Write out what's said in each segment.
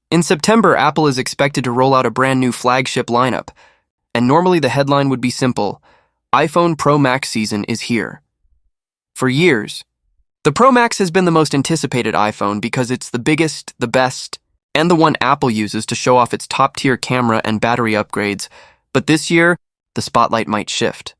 In September, Apple is expected to roll out a brand new flagship lineup, and normally the headline would be simple: iPhone Pro Max season is here. For years, the Pro Max has been the most anticipated iPhone because it's the biggest, the best, and the one Apple uses to show off its top-tier camera and battery upgrades. But this year, the spotlight might shift.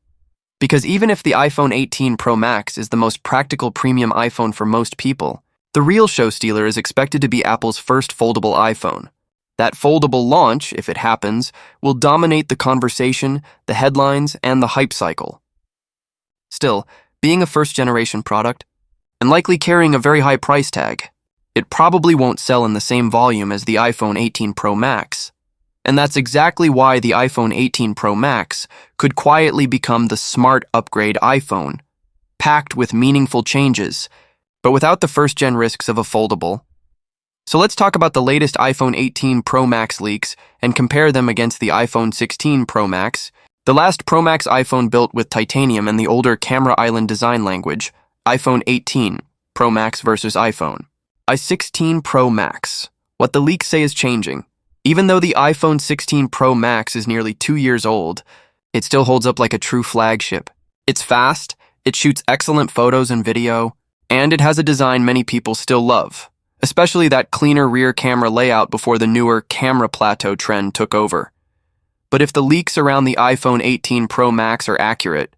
Because even if the iPhone 18 Pro Max is the most practical premium iPhone for most people, the real show stealer is expected to be Apple's first foldable iPhone. That foldable launch, if it happens, will dominate the conversation, the headlines, and the hype cycle. Still, being a first-generation product, and likely carrying a very high price tag, it probably won't sell in the same volume as the iPhone 18 Pro Max. And that's exactly why the iPhone 18 Pro Max could quietly become the smart upgrade iPhone, packed with meaningful changes, but without the first-gen risks of a foldable. So let's talk about the latest iPhone 18 Pro Max leaks and compare them against the iPhone 16 Pro Max, the last Pro Max iPhone built with titanium and the older Camera Island design language. iPhone 18 Pro Max versus iPhone 16 Pro Max. What the leaks say is changing. Even though the iPhone 16 Pro Max is nearly 2 years old, it still holds up like a true flagship. It's fast, it shoots excellent photos and video, and it has a design many people still love, especially that cleaner rear camera layout before the newer camera plateau trend took over. But if the leaks around the iPhone 18 Pro Max are accurate,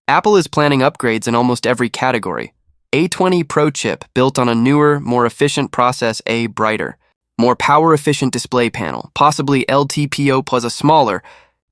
Apple is planning upgrades in almost every category. A20 Pro chip built on a newer, more efficient process, A brighter, more power-efficient display panel, possibly LTPO plus a smaller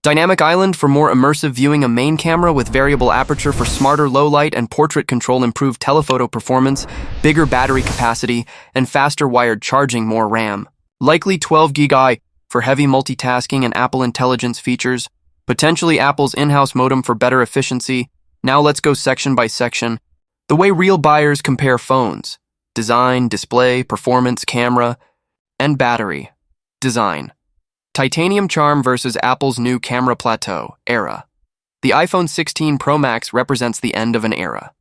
dynamic island for more immersive viewing, a main camera with variable aperture for smarter low light and portrait control, improved telephoto performance, bigger battery capacity, and faster wired charging, more RAM. Likely 12 GB for heavy multitasking and Apple Intelligence features, potentially Apple's in-house modem for better efficiency. Now let's go section by section. The way real buyers compare phones: design, display, performance, camera, and battery. Design. Titanium charm versus Apple's new camera plateau era. The iPhone 16 Pro Max represents the end of an era.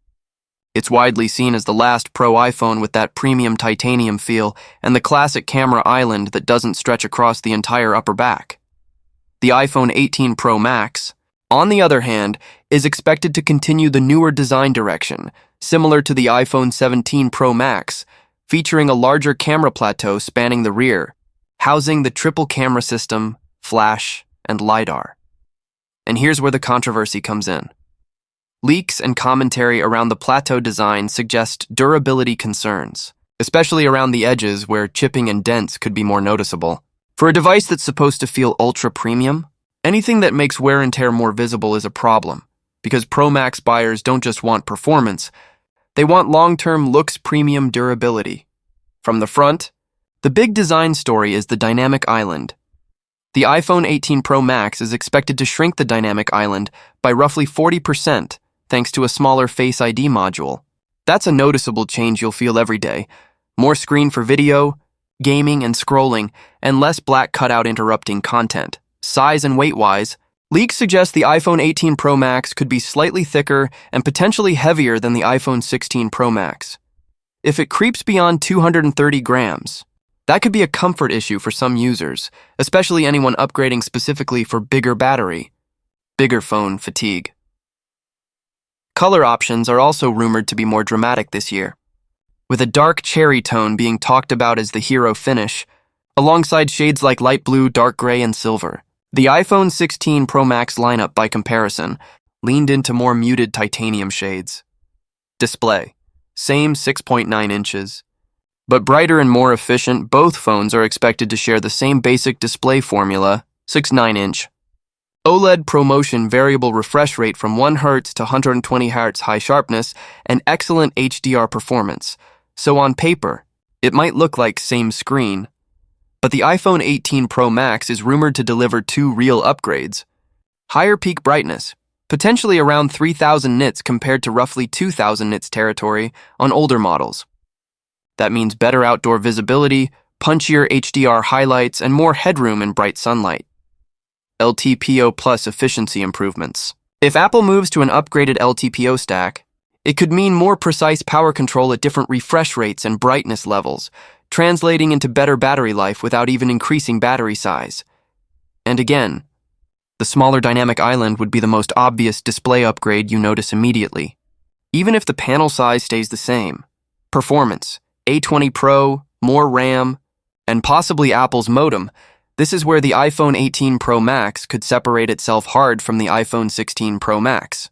It's widely seen as the last Pro iPhone with that premium titanium feel and the classic camera island that doesn't stretch across the entire upper back. The iPhone 18 Pro Max, on the other hand, is expected to continue the newer design direction, similar to the iPhone 17 Pro Max, featuring a larger camera plateau spanning the rear, housing the triple camera system, flash, and LiDAR. And here's where the controversy comes in. Leaks and commentary around the plateau design suggest durability concerns, especially around the edges where chipping and dents could be more noticeable. For a device that's supposed to feel ultra-premium, anything that makes wear and tear more visible is a problem, because Pro Max buyers don't just want performance, they want long-term looks, premium durability. From the front, the big design story is the dynamic island. The iPhone 18 Pro Max is expected to shrink the dynamic island by roughly 40% thanks to a smaller Face ID module. That's a noticeable change you'll feel every day. More screen for video, gaming, and scrolling, and less black cutout interrupting content. Size and weight-wise, leaks suggest the iPhone 18 Pro Max could be slightly thicker and potentially heavier than the iPhone 16 Pro Max. If it creeps beyond 230 grams, that could be a comfort issue for some users, especially anyone upgrading specifically for bigger battery, bigger phone fatigue. Color options are also rumored to be more dramatic this year, with a dark cherry tone being talked about as the hero finish, alongside shades like light blue, dark gray, and silver. The iPhone 16 Pro Max lineup, by comparison, leaned into more muted titanium shades. Display. Same 6.9 inches. But brighter and more efficient, both phones are expected to share the same basic display formula, 6.9-inch. OLED ProMotion variable refresh rate from 1 Hz to 120 Hz high sharpness, and excellent HDR performance. So on paper, it might look like same screen. But the iPhone 18 Pro Max is rumored to deliver 2 real upgrades. Higher peak brightness, potentially around 3,000 nits compared to roughly 2,000 nits territory on older models. That means better outdoor visibility, punchier HDR highlights, and more headroom in bright sunlight. LTPO plus efficiency improvements. If Apple moves to an upgraded LTPO stack, it could mean more precise power control at different refresh rates and brightness levels, translating into better battery life without even increasing battery size. And again, the smaller dynamic island would be the most obvious display upgrade you notice immediately. Even if the panel size stays the same, performance, A20 Pro, more RAM, and possibly Apple's modem, this is where the iPhone 18 Pro Max could separate itself hard from the iPhone 16 Pro Max.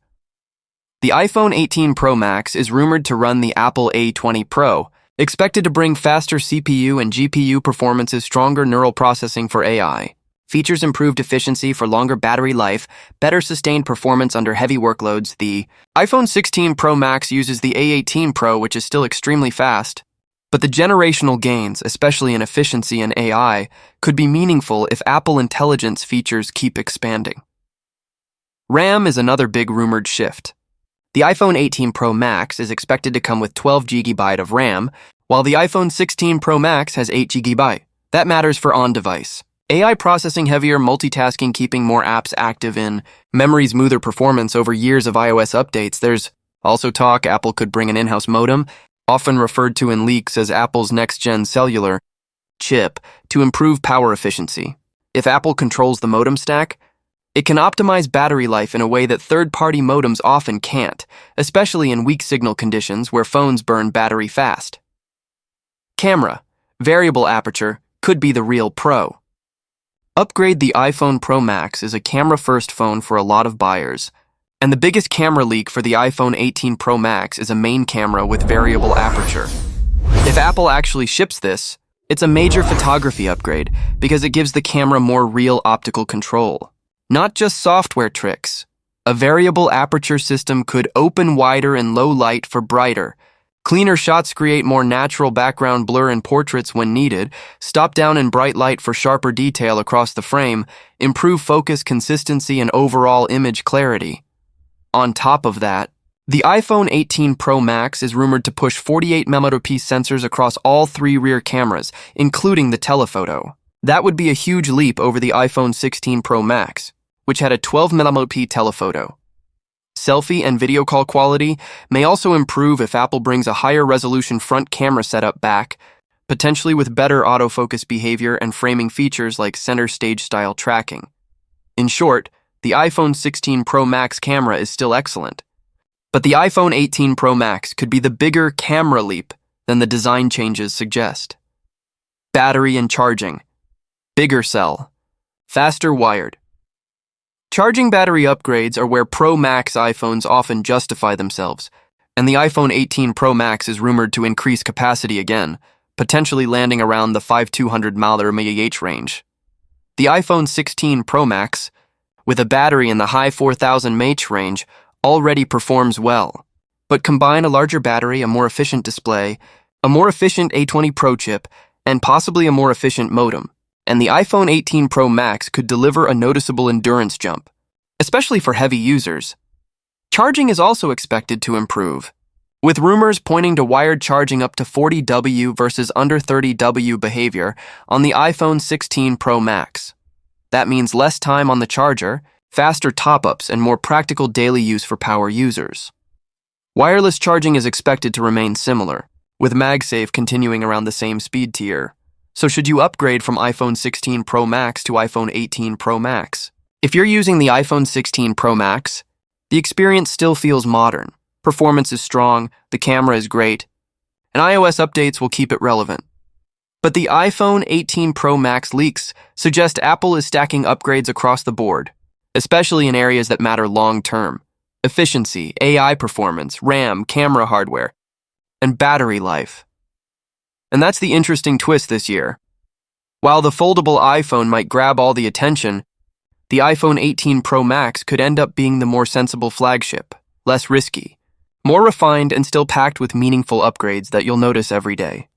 The iPhone 18 Pro Max is rumored to run the Apple A20 Pro, expected to bring faster CPU and GPU performances, stronger neural processing for AI. Features improved efficiency for longer battery life, better sustained performance under heavy workloads. The iPhone 16 Pro Max uses the A18 Pro, which is still extremely fast. But the generational gains, especially in efficiency and AI, could be meaningful if Apple Intelligence features keep expanding. RAM is another big rumored shift. The iPhone 18 Pro Max is expected to come with 12 GB of RAM, while the iPhone 16 Pro Max has 8 GB. That matters for on-device. AI processing heavier, multitasking, keeping more apps active in memory, smoother performance over years of iOS updates. There's also talk Apple could bring an in-house modem, often referred to in leaks as Apple's next-gen cellular chip, to improve power efficiency. If Apple controls the modem stack, it can optimize battery life in a way that third-party modems often can't, especially in weak signal conditions where phones burn battery fast. Camera, variable aperture, could be the real pro. Upgrade the iPhone Pro Max is a camera-first phone for a lot of buyers, and the biggest camera leak for the iPhone 18 Pro Max is a main camera with variable aperture. If Apple actually ships this, it's a major photography upgrade because it gives the camera more real optical control. Not just software tricks. A variable aperture system could open wider in low light for brighter. Cleaner shots create more natural background blur in portraits when needed, stop down in bright light for sharper detail across the frame, improve focus consistency and overall image clarity. On top of that, the iPhone 18 Pro Max is rumored to push 48 megapixel sensors across all 3 rear cameras, including the telephoto. That would be a huge leap over the iPhone 16 Pro Max, which had a 12 megapixel telephoto. Selfie and video call quality may also improve if Apple brings a higher resolution front camera setup back, potentially with better autofocus behavior and framing features like center stage style tracking. In short, the iPhone 16 Pro Max camera is still excellent, but the iPhone 18 Pro Max could be the bigger camera leap than the design changes suggest. Battery and charging. Bigger cell. Faster wired. Charging battery upgrades are where Pro Max iPhones often justify themselves, and the iPhone 18 Pro Max is rumored to increase capacity again, potentially landing around the 5200 mAh range. The iPhone 16 Pro Max, with a battery in the high 4000 mAh range, already performs well, but combine a larger battery, a more efficient display, a more efficient A20 Pro chip, and possibly a more efficient modem, and the iPhone 18 Pro Max could deliver a noticeable endurance jump, especially for heavy users. Charging is also expected to improve, with rumors pointing to wired charging up to 40 W versus under 30 W behavior on the iPhone 16 Pro Max. That means less time on the charger, faster top-ups, and more practical daily use for power users. Wireless charging is expected to remain similar, with MagSafe continuing around the same speed tier. So should you upgrade from iPhone 16 Pro Max to iPhone 18 Pro Max? If you're using the iPhone 16 Pro Max, the experience still feels modern. Performance is strong, the camera is great, and iOS updates will keep it relevant. But the iPhone 18 Pro Max leaks suggest Apple is stacking upgrades across the board, especially in areas that matter long-term: efficiency, AI performance, RAM, camera hardware, and battery life. And that's the interesting twist this year. While the foldable iPhone might grab all the attention, the iPhone 18 Pro Max could end up being the more sensible flagship, less risky, more refined, and still packed with meaningful upgrades that you'll notice every day.